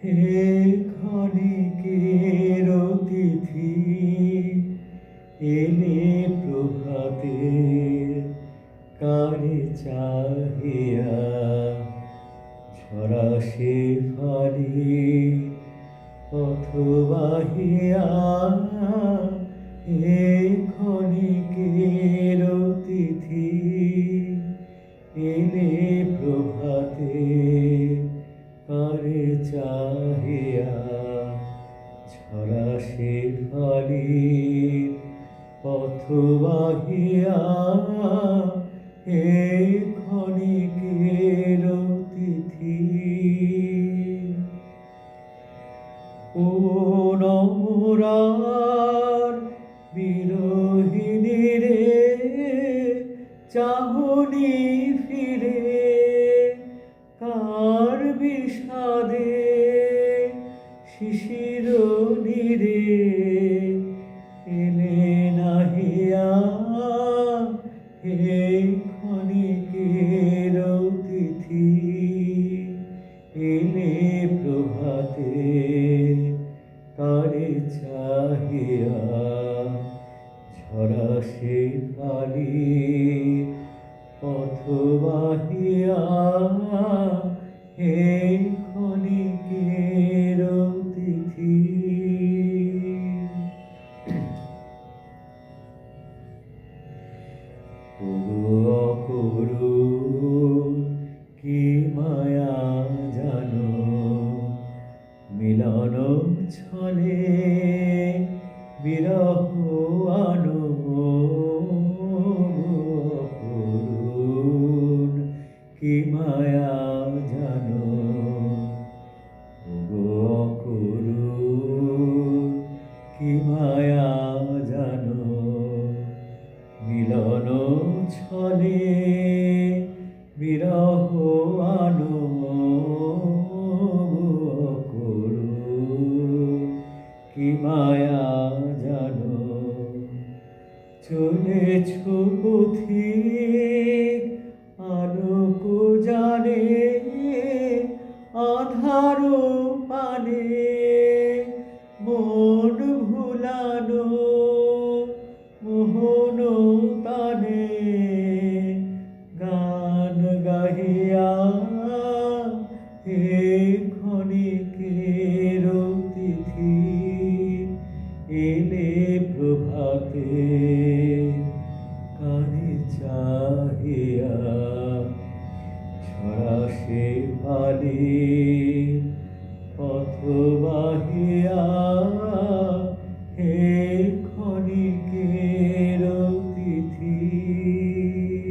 হে ক্ষণিকের অতিথি এলে প্রভাতে কারে চাহিয়া ঝরা সে ফালি পথবাহিয়া হে ক্ষণিকের অতিথি এলে প্রভাতে কারে চাহিয়া ঝরা সে ফালি পথবাহিয়া হে ক্ষণিকের অতিথি ও নমরার বিরোহিণী রে চাহনি ফিরে কার বিষাদে শিশির নীরে এলে নাহিয়া হে ক্ষণিকের অতিথি এলে প্রভাতে কারে চাহিয়া ঝরা সে ফালি পথবাহিয়া হে ক্ষণিকের অতিথি অপরূপ কি মায়া জানো মিলন ছলে বিরহ আনো অপরূপ কি মায়া জানো অপরূপ কি মায়া জানো মিলন ছলে বিরহ আনো কি মায়া জানো চলেছ পথিক আলোক জানে আধার পানে মন ভুলানো মোহন তানে গান গাহিয়া হে ক্ষণিকের অতিথি এলে প্রভাতে কারে চাহিয়া ঝরা সে ফালি পথ